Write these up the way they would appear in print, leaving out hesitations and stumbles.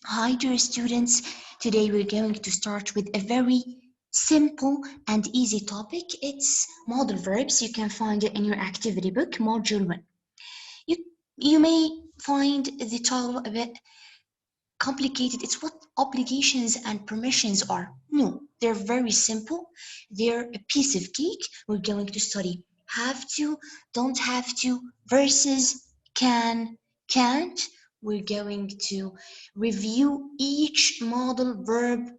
Hi dear students, today we're going to start with a very simple and easy topic. It's modal verbs. You can find it in your activity book, Module 1. You, you may find the title a bit complicated. It's what obligations and permissions are. No, they're very simple. They're a piece of cake. We're going to study have to, don't have to, versus can, can't. We're going to review each modal verb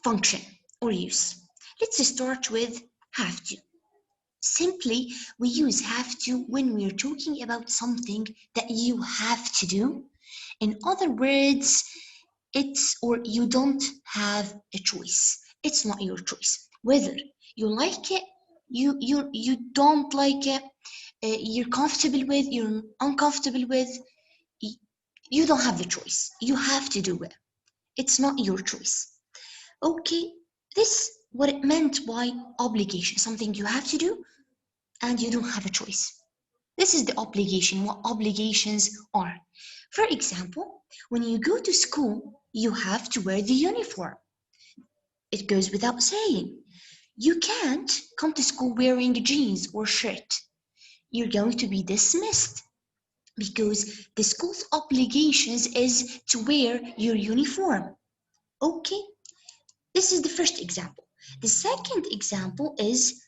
function or use. Let's start with have to. Simply, we use have to when we're talking about something that you have to do. In other words, it's or you don't have a choice. It's not your choice. Whether you like it, you don't like it, you're comfortable with, you're uncomfortable with, you don't have the choice. You have to do it. It's not your choice. Okay, this what it meant by obligation, something you have to do and you don't have a choice. This is the obligation, what obligations are. For example, when you go to school, you have to wear the uniform. It goes without saying. You can't come to school wearing jeans or shirt. You're going to be dismissed because the school's obligations is to wear your uniform. Okay, this is the first example. The second example is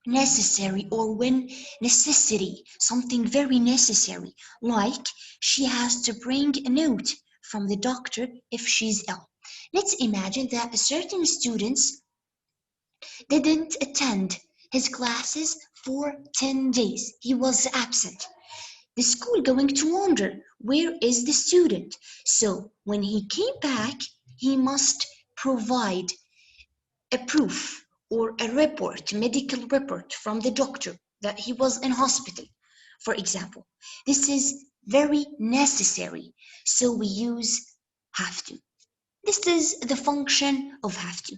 necessary or when necessity, something very necessary, like she has to bring a note from the doctor if she's ill. Let's imagine that a certain student didn't attend his classes for 10 days. He was absent. The school going to wonder where is the student. So when he came back, he must provide a proof or a report, medical report from the doctor that he was in hospital, for example. This is very necessary, so we use have to. This is the function of have to.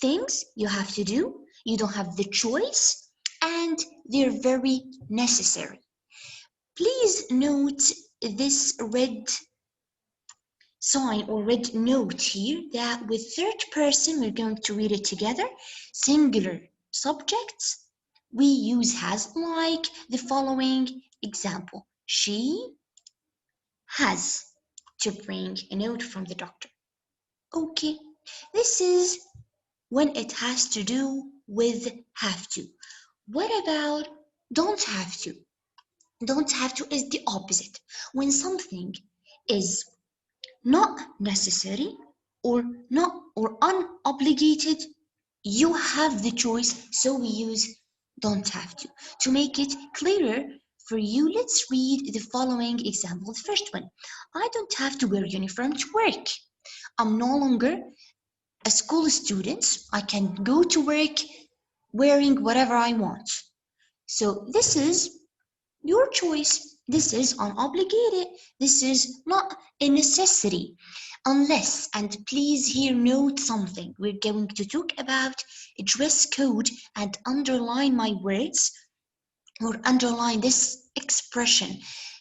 Things you have to do, you don't have the choice, and they're very necessary. Please note this red sign or red note here that with third person, we're going to read it together. Singular subjects, we use has, like the following example. She has to bring a note from the doctor. Okay, this is when it has to do with have to. What about don't have to? Don't have to is the opposite. When something is not necessary or not or unobligated, you have the choice, so we use don't have to. To make it clearer for you, let's read the following example. The first one, I don't have to wear uniform to work. I'm no longer a school student. I can go to work wearing whatever I want. So this is your choice. This is unobligated. This is not a necessity. Unless, and please here note something, we're going to talk about a dress code and underline my words or underline this expression,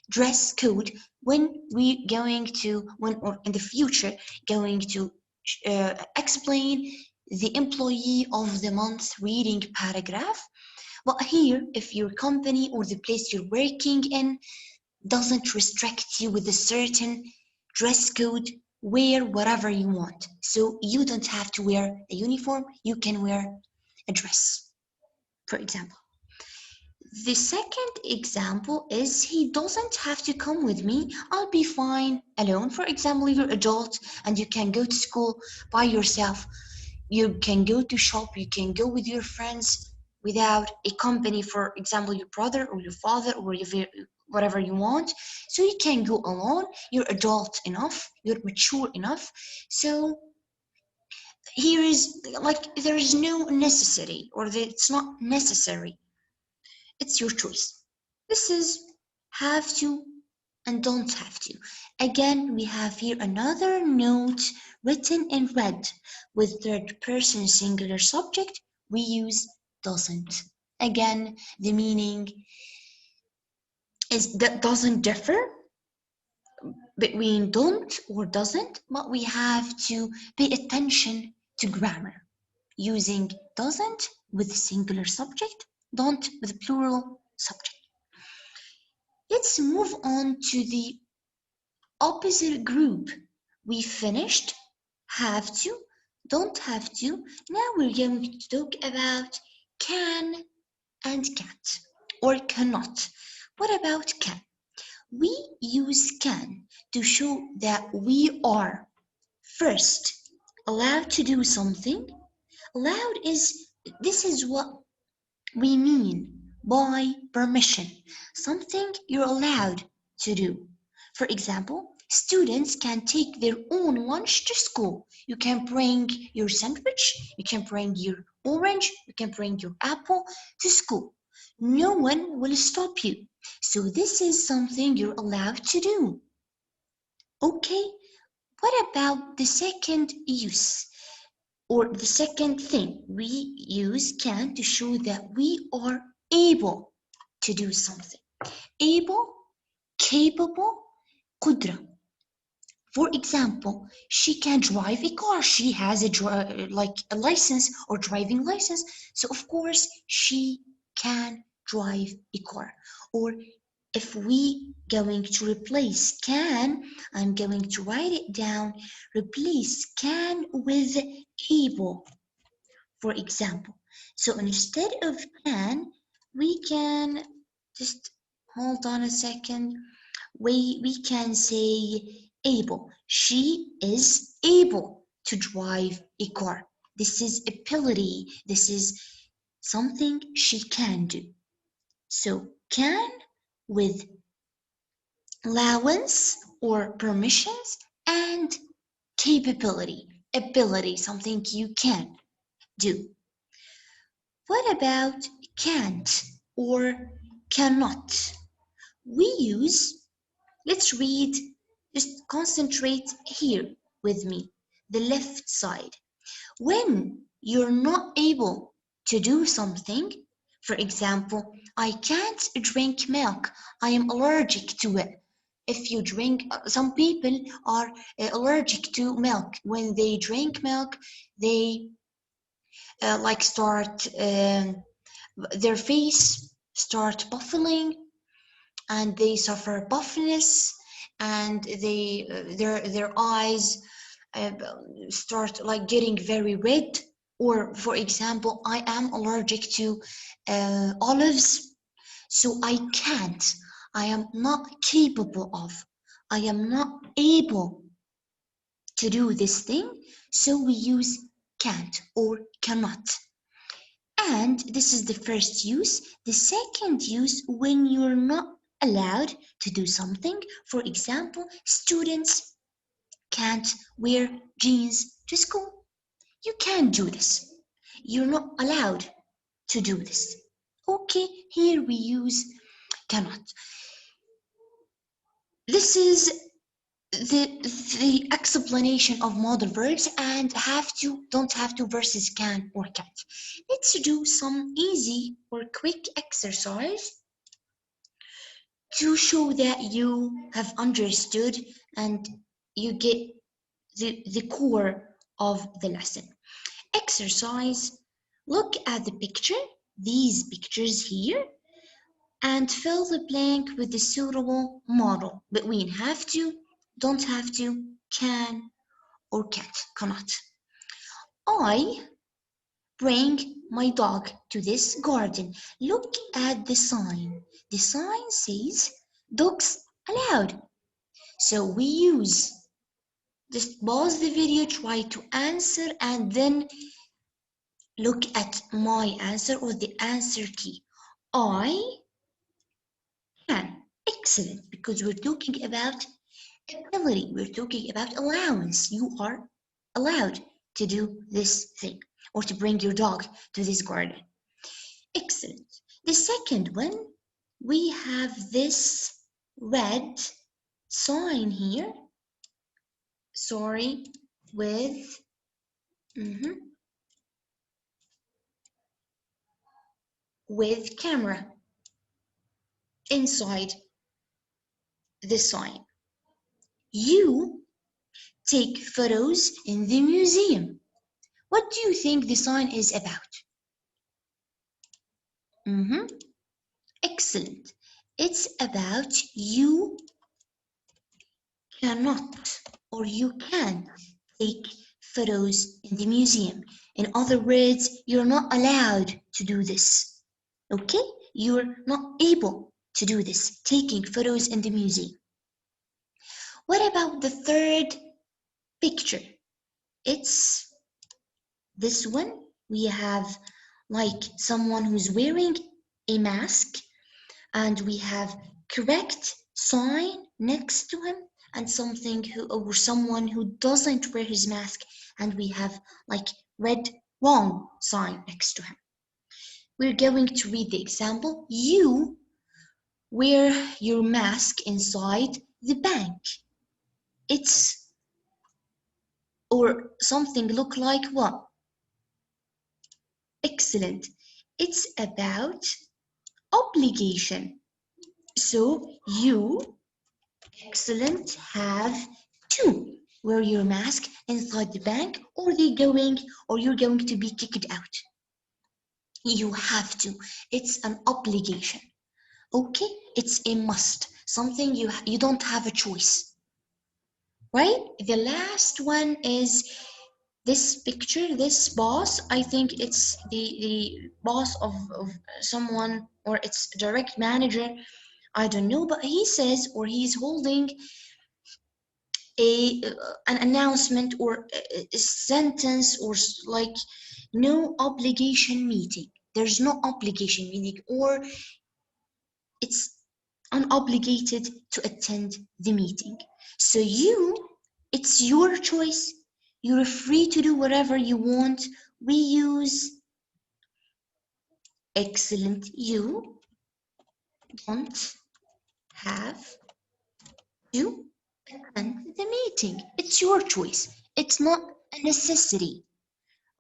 dress code, when we going to, when or in the future, going to explain the employee of the month reading paragraph. But here, if your company or the place you're working in doesn't restrict you with a certain dress code, wear whatever you want. So you don't have to wear a uniform, you can wear a dress, for example. The second example is he doesn't have to come with me. I'll be fine alone. For example, you're adult and you can go to school by yourself. You can go to shop, you can go with your friends without a company, for example, your brother or your father or your, whatever you want. So you can go alone, you're adult enough, you're mature enough. So here is like there is no necessity or it's not necessary. It's your choice. This is have to and don't have to. Again, we have here another note written in red with third person singular subject. We use doesn't. Again, the meaning is that doesn't differ between don't or doesn't, but we have to pay attention to grammar, using doesn't with singular subject, don't with plural subject. Let's move on to the opposite group. We finished have to, don't have to. Now we're going to talk about can and can't, or cannot. What about can? We use can to show that we are first allowed to do something. Allowed is, this is what we mean by permission, something you're allowed to do. For example, students can take their own lunch to school. You can bring your sandwich, you can bring your orange, you can bring your apple to school. No one will stop you. So this is something you're allowed to do. Okay, what about the second use? Or the second thing, we use can to show that we are able to do something. Able, capable, قدرة. For example, she can drive a car. She has like a license or driving license. So of course she can drive a car. Or if we going to replace can, I'm going to write it down. Replace can with able, for example. So instead of can, we can just hold on a second. We can say able. She is able to drive a car. This is ability. This is something she can do. So can with allowance or permissions, and capability, ability, something you can do. What about can't or cannot? We use, let's read, just concentrate here with me, the left side. When you're not able to do something, for example, I can't drink milk, I am allergic to it. If you drink, some people are allergic to milk. When they drink milk, they like start, their face start buffling, and they suffer puffiness, and they their eyes uh, start like getting very red. Or for example, I am allergic to olives, so I can't, I am not capable of, I am not able to do this thing. So we use can't or cannot. And this is the first use. The second use, when you're not allowed to do something. For example, students can't wear jeans to school. You can't do this. You're not allowed to do this. Okay, here we use cannot. This is the explanation of modal verbs and have to, don't have to versus can or can't. Let's do some easy or quick exercise to show that you have understood and you get the core of the lesson. Exercise, look at the picture, these pictures here, and fill the blank with the suitable model between have to, don't have to, can, or can't, cannot. I bring my dog to this garden. Look at the sign. The sign says dogs allowed. So we use, just pause the video, try to answer, and then look at my answer or the answer key. I can. Excellent, because we're talking about ability. We're talking about allowance. You are allowed to do this thing or to bring your dog to this garden. Excellent. The second one, we have this red sign here. Sorry, with with camera inside the sign. You take photos in the museum. What do you think the sign is about? Excellent. It's about you cannot or you can take photos in the museum. In other words, you're not allowed to do this. Okay? You're not able to do this, taking photos in the museum. What about the third picture? It's this one. We have like someone who's wearing a mask, and we have correct sign next to him, and something who or someone who doesn't wear his mask, and we have like red wrong sign next to him. We're going to read the example. You wear your mask inside the bank. It's or something look like what? Excellent. It's about obligation. So you, excellent, have to wear your mask inside the bank, or you're going to be kicked out. You have to. It's an obligation. Okay? It's a must. Something you don't have a choice. Right? The last one is this picture, this boss. I think it's the boss of someone, or it's direct manager. I don't know, but he says, or he's holding an announcement or a sentence, or like no obligation meeting. There's no obligation meeting, or it's unobligated to attend the meeting. So it's your choice. You're free to do whatever you want. We use excellent. You don't have to attend the meeting. It's your choice. It's not a necessity.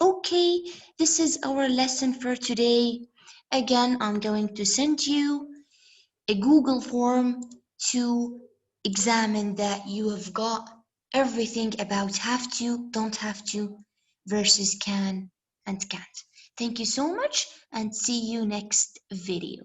Okay, this is our lesson for today. Again, I'm going to send you a Google form to examine that you have got everything about have to, don't have to versus can and can't. Thank you so much, and see you next video.